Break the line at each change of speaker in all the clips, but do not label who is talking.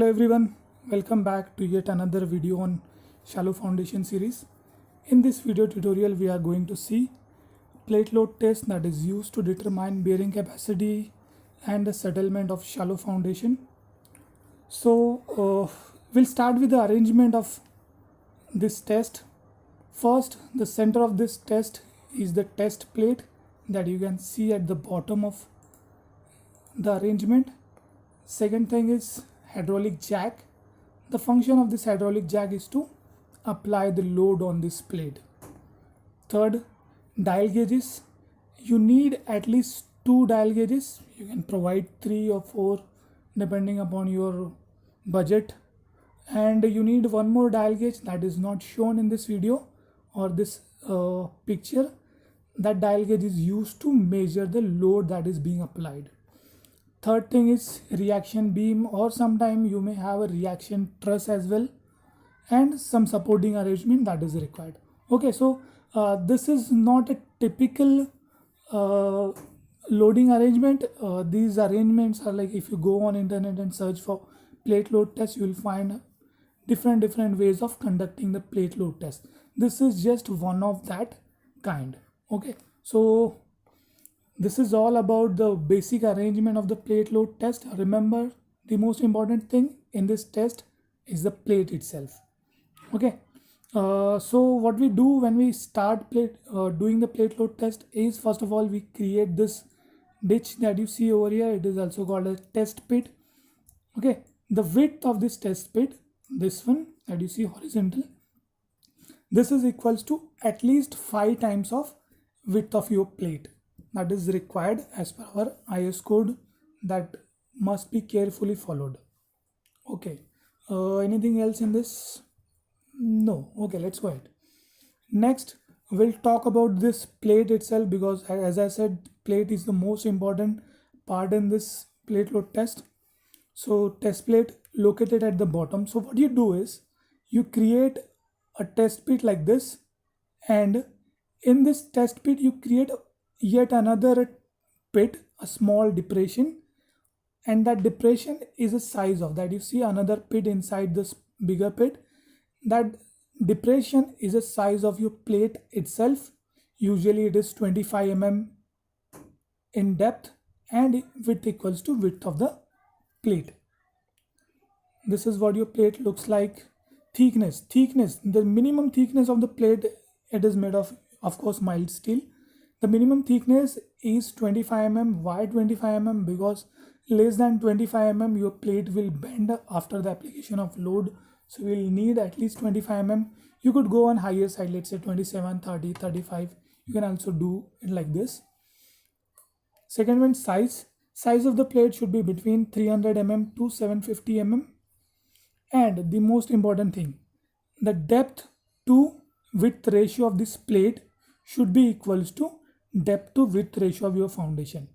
Hello everyone, welcome back to yet another video on shallow foundation series. In this video tutorial we are going to see plate load test that is used to determine bearing capacity and the settlement of shallow foundation. So we'll start with the arrangement of this test. First, the center of this test is the test plate that you can see at the bottom of the arrangement. Second thing is hydraulic jack. The function of this hydraulic jack is to apply the load on this plate. Third, dial gauges. You need at least 2 dial gauges. You can provide 3 or 4 depending upon your budget. And you need one more dial gauge that is not shown in this video or this picture. That dial gauge is used to measure the load that is being applied. Third thing is reaction beam, or sometime you may have a reaction truss as well, and some supporting arrangement that is required. Okay, so this is not a typical loading arrangement. These arrangements are like, if you go on internet and search for plate load test, you will find different ways of conducting the plate load test. This is just one of that kind. Okay, so this is all about the basic arrangement of the plate load test. Remember, the most important thing in this test is the plate itself. Okay, so what we do when we start doing the plate load test is, first of all, we create this ditch that you see over here. It is also called a test pit. Okay, the width of this test pit, this one that you see horizontal, this is equals to at least 5 times of width of your plate. That is required as per our IS code, that must be carefully followed. Okay, anything else in this? No. Okay, let's go ahead. Next, we'll talk about this plate itself, because as I said, plate is the most important part in this plate load test. So test plate located at the bottom. So what you do is, you create a test pit like this, and in this test pit you create yet another pit, a small depression, and that depression is a size of that. You see another pit inside this bigger pit. That depression is a size of your plate itself. Usually it is 25 mm in depth, and width equals to width of the plate. This is what your plate looks like. Thickness, the minimum thickness of the plate, it is made of course, mild steel. The minimum thickness is 25 mm. Why 25 mm? Because less than 25 mm your plate will bend after the application of load. So you will need at least 25 mm. You could go on higher side, let's say 27, 30, 35. You can also do it like this. Second one, size of the plate should be between 300 mm to 750 mm. And the most important thing, the depth to width ratio of this plate should be equals to depth to width ratio of your foundation.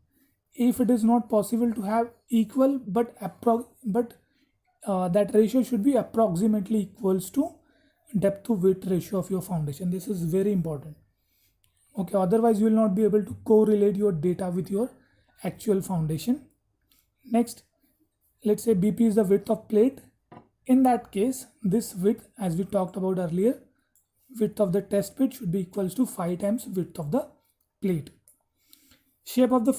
If it is not possible to have equal, but that ratio should be approximately equals to depth to width ratio of your foundation. This is very important. Okay, otherwise you will not be able to correlate your data with your actual foundation. Next, let's say BP is the width of plate. In that case, this width, as we talked about earlier, width of the test pit should be equals to 5 times width of the plate. Shape of the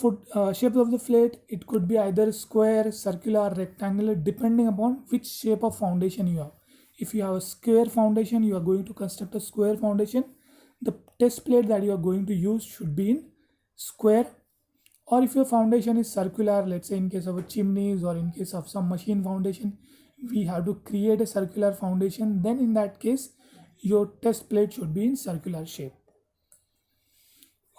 plate, it could be either square, circular, rectangular, depending upon which shape of foundation you have. If you have a square foundation, you are going to construct a square foundation. The test plate that you are going to use should be in square. Or if your foundation is circular, let's say in case of a chimneys or in case of some machine foundation, we have to create a circular foundation, then in that case your test plate should be in circular shape.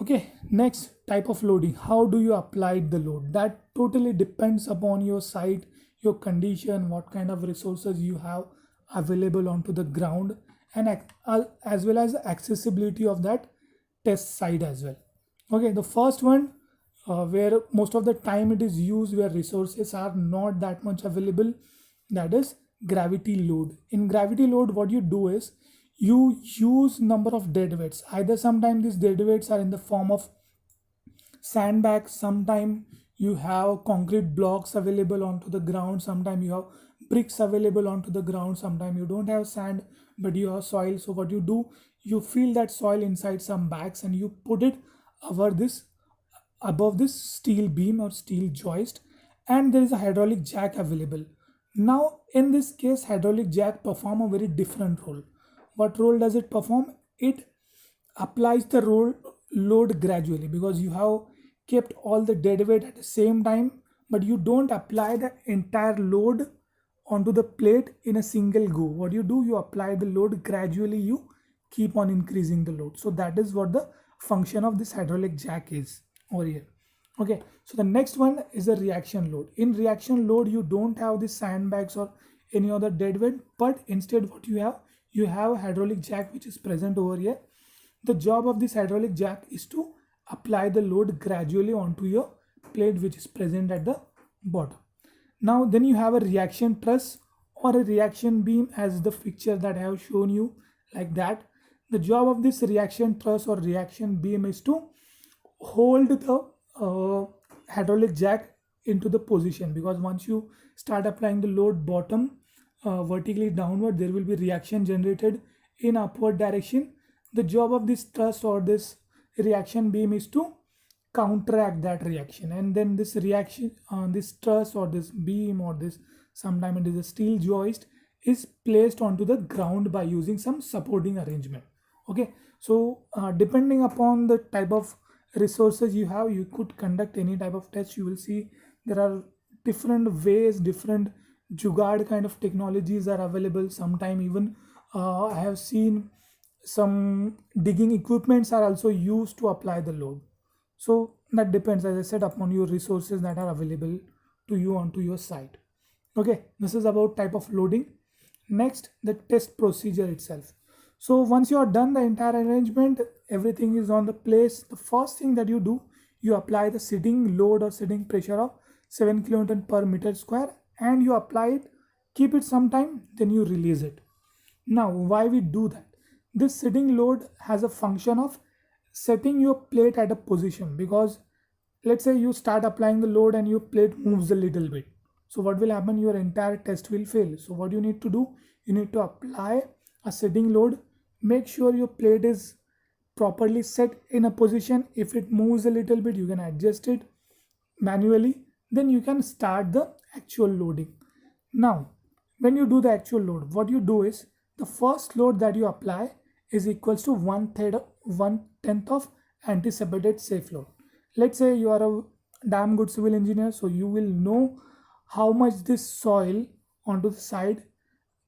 Okay, next, type of loading. How do you apply the load? That totally depends upon your site, your condition, what kind of resources you have available onto the ground, and as well as the accessibility of that test site as well. Okay, the first one, where most of the time it is used, where resources are not that much available, that is gravity load. In gravity load, what you do is, you use number of dead weights. Either sometimes these dead weights are in the form of sandbags, sometimes you have concrete blocks available onto the ground, sometimes you have bricks available onto the ground, sometimes you don't have sand but you have soil. So what you do, you fill that soil inside some bags and you put it above this steel beam or steel joist, and there is a hydraulic jack available. Now in this case, hydraulic jack perform a very different role. What role does it perform? It applies the load gradually, because you have kept all the dead weight at the same time, but you don't apply the entire load onto the plate in a single go. What you do, you apply the load gradually, you keep on increasing the load. So that is what the function of this hydraulic jack is over here. Okay, so the next one is a reaction load. In reaction load, you don't have the sandbags or any other dead weight, but instead what you have a hydraulic jack which is present over here. The job of this hydraulic jack is to apply the load gradually onto your plate which is present at the bottom. Now then you have a reaction truss or a reaction beam, as the picture that I have shown you like that. The job of this reaction truss or reaction beam is to hold the hydraulic jack into the position, because once you start applying the load bottom vertically downward, there will be reaction generated in upward direction. The job of this truss or this reaction beam is to counteract that reaction, and then this reaction this truss or this beam or this, sometime it is a steel joist, is placed onto the ground by using some supporting arrangement. Okay, so depending upon the type of resources you have, you could conduct any type of test. You will see there are different ways, different jugaad kind of technologies are available. Sometime even I have seen some digging equipments are also used to apply the load. So that depends, as I said, upon your resources that are available to you onto your site. Okay, this is about type of loading. Next, the test procedure itself. So once you are done the entire arrangement, everything is on the place, the first thing that you do, you apply the sitting load or sitting pressure of 7 kN per meter square, and you apply it, keep it some time, then you release it. Now why we do that? This sitting load has a function of setting your plate at a position, because let's say you start applying the load and your plate moves a little bit. So what will happen? Your entire test will fail. So what you need to do, you need to apply a sitting load, make sure your plate is properly set in a position. If it moves a little bit, you can adjust it manually, then you can start the actual loading. Now when you do the actual load, what you do is, the first load that you apply is equals to 1/10 of anticipated safe load. Let's say you are a damn good civil engineer, so you will know how much this soil onto the side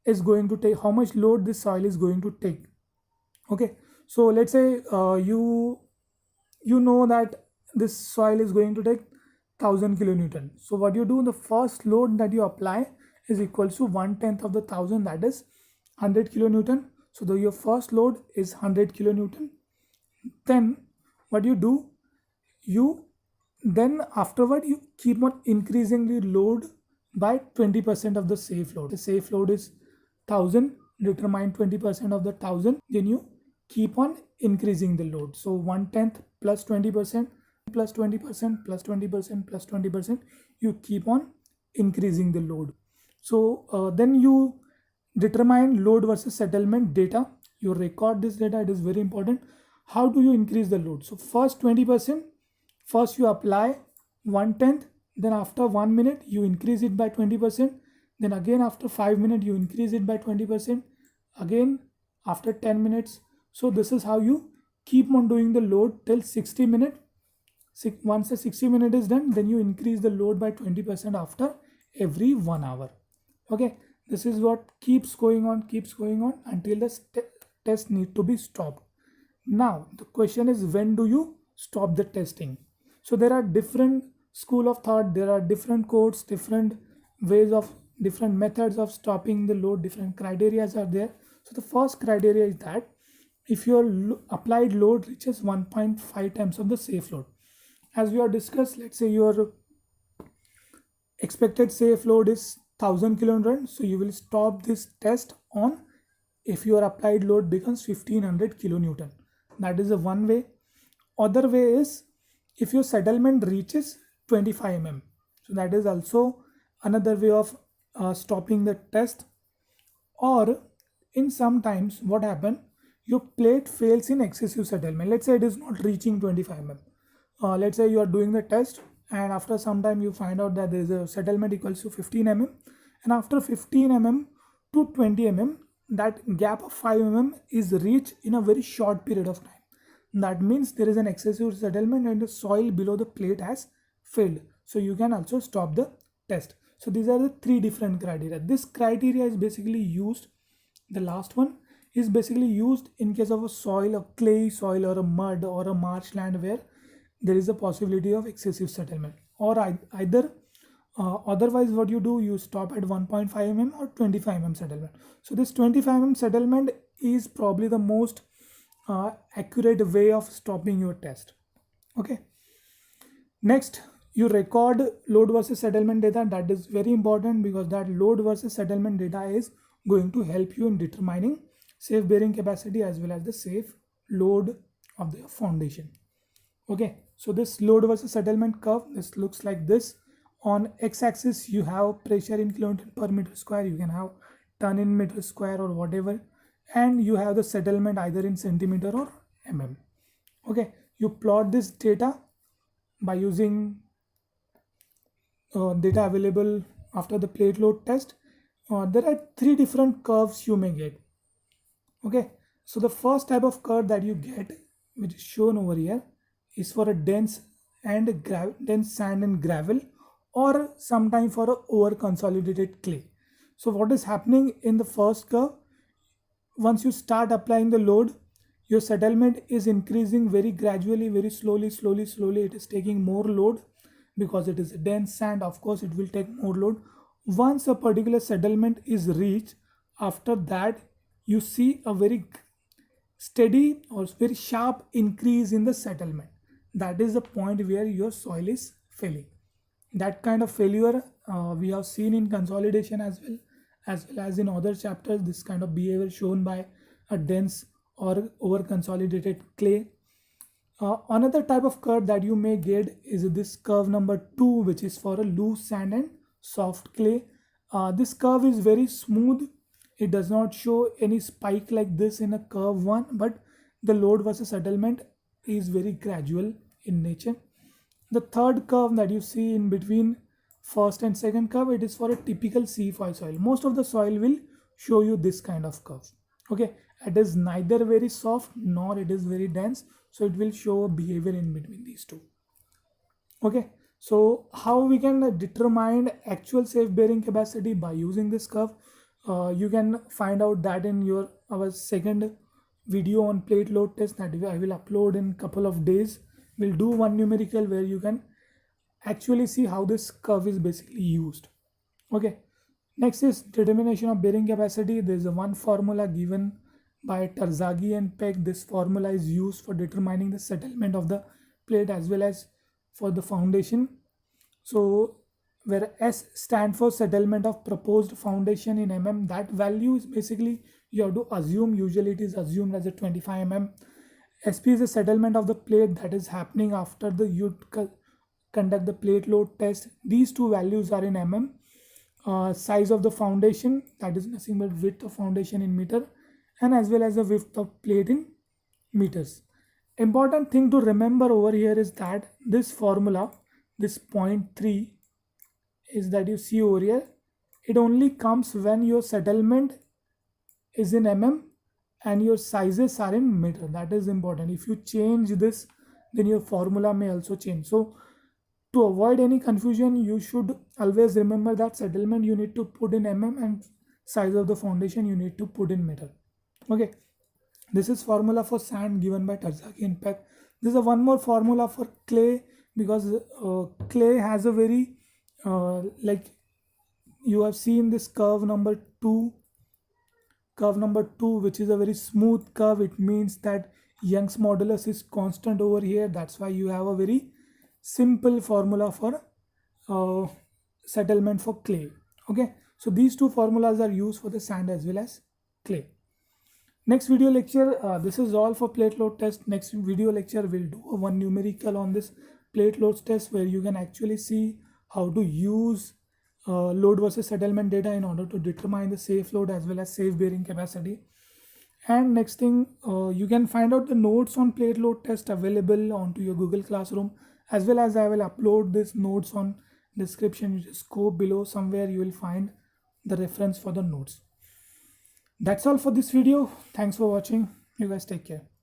is going to take, how much load this soil is going to take. Okay, so let's say you know that this soil is going to take 1000 kilonewton. So what you do, the first load that you apply is equals to 1/10 of the 1000, that is 100 kilonewton. So your first load is 100 kilonewton. Then what you do, then afterward you keep on increasing the load by 20% of the safe load. The safe load is 1000, determine 20% of the 1000, then you keep on increasing the load. So 1/10 plus 20% plus 20% plus 20% plus 20%, you keep on increasing the load. So then you determine load versus settlement data. You record this data, it is very important. How do you increase the load? So first 20%, first you apply 1/10, then after 1 minute you increase it by 20%, then again after 5 minutes you increase it by 20%, again after 10 minutes. So this is how you keep on doing the load till 60 minutes. Once the 60 minutes is done, then you increase the load by 20% after every 1 hour. Okay, this is what keeps going on until the test need to be stopped. Now the question is, when do you stop the testing? So there are different school of thought, there are different codes, different ways of, different methods of stopping the load, different criteria are there. So the first criteria is that if your applied load reaches 1.5 times of the safe load. As we have discussed, let's say your expected safe load is 1000 kilonewton, so you will stop this test on if your applied load becomes 1500 kilonewton. That is the one way. Other way is if your settlement reaches 25 mm. So that is also another way of stopping the test. Or in sometimes what happen, your plate fails in excessive settlement. Let's say it is not reaching 25 mm. Let's say you are doing the test and after some time you find out that there is a settlement equals to 15 mm, and after 15 mm to 20 mm, that gap of 5 mm is reached in a very short period of time. That means there is an excessive settlement and the soil below the plate has failed. So you can also stop the test. So these are the three different criteria. This criteria is basically used, the last one is basically used in case of a soil, a clay soil or a mud or a marshland where there is a possibility of excessive settlement. Or either otherwise what you do, you stop at 1.5 mm or 25 mm settlement. So this 25 mm settlement is probably the most accurate way of stopping your test. Okay, next you record load versus settlement data. That is very important because that load versus settlement data is going to help you in determining safe bearing capacity as well as the safe load of the foundation. Okay, so this load versus settlement curve, this looks like this. On x-axis you have pressure in kilonewton per meter square, you can have ton in meter square or whatever, and you have the settlement either in centimeter or mm. Okay, you plot this data by using data available after the plate load test. There are three different curves you may get. Okay, so the first type of curve that you get, which is shown over here, is for a dense sand and gravel, or sometime for a over consolidated clay. So what is happening in the first curve, once you start applying the load, your settlement is increasing very gradually, very slowly. It is taking more load because it is a dense sand. Of course it will take more load. Once a particular settlement is reached, after that you see a very steady or very sharp increase in the settlement. That is the point where your soil is failing. That kind of failure we have seen in consolidation as well as in other chapters. This kind of behavior shown by a dense or over consolidated clay. Another type of curve that you may get is this curve number 2, which is for a loose sand and soft clay. This curve is very smooth. It does not show any spike like this in a curve 1, but the load versus settlement is very gradual in nature. The third curve that you see in between first and second curve, it is for a typical C4 soil. Most of the soil will show you this kind of curve. Okay, it is neither very soft nor it is very dense, so it will show a behavior in between these two. Okay, so how we can determine actual safe bearing capacity by using this curve? You can find out that in our second video on plate load test that I will upload in couple of days. We'll do one numerical where you can actually see how this curve is basically used. Okay, next is determination of bearing capacity. There is a one formula given by Terzaghi and Peck. This formula is used for determining the settlement of the plate as well as for the foundation. So where S stand for settlement of proposed foundation in mm, that value is basically you have to assume, usually it is assumed as a 25 mm. SP is the settlement of the plate that is happening after the you conduct the plate load test. These two values are in mm. Size of the foundation, that is nothing but width of foundation in meter, and as well as the width of plate in meters. Important thing to remember over here is that this formula, this 0.3 is that you see over here, it only comes when your settlement is in mm and your sizes are in meter. That is important. If you change this, then your formula may also change. So to avoid any confusion, you should always remember that settlement you need to put in mm and size of the foundation you need to put in meter. Okay, this is formula for sand given by Terzaghi and Peck. This is one more formula for clay, because clay has a very like you have seen this curve number 2, which is a very smooth curve. It means that Young's modulus is constant over here. That's why you have a very simple formula for settlement for clay. Okay, so these two formulas are used for the sand as well as clay. Next video lecture, this is all for plate load test. Next video lecture we'll do one numerical on this plate load test where you can actually see how to use load versus settlement data in order to determine the safe load as well as safe bearing capacity. And next thing, you can find out the notes on plate load test available onto your Google Classroom, as well as I will upload this notes on description. You just go below somewhere, you will find the reference for the notes. That's all for this video. Thanks for watching. You guys take care.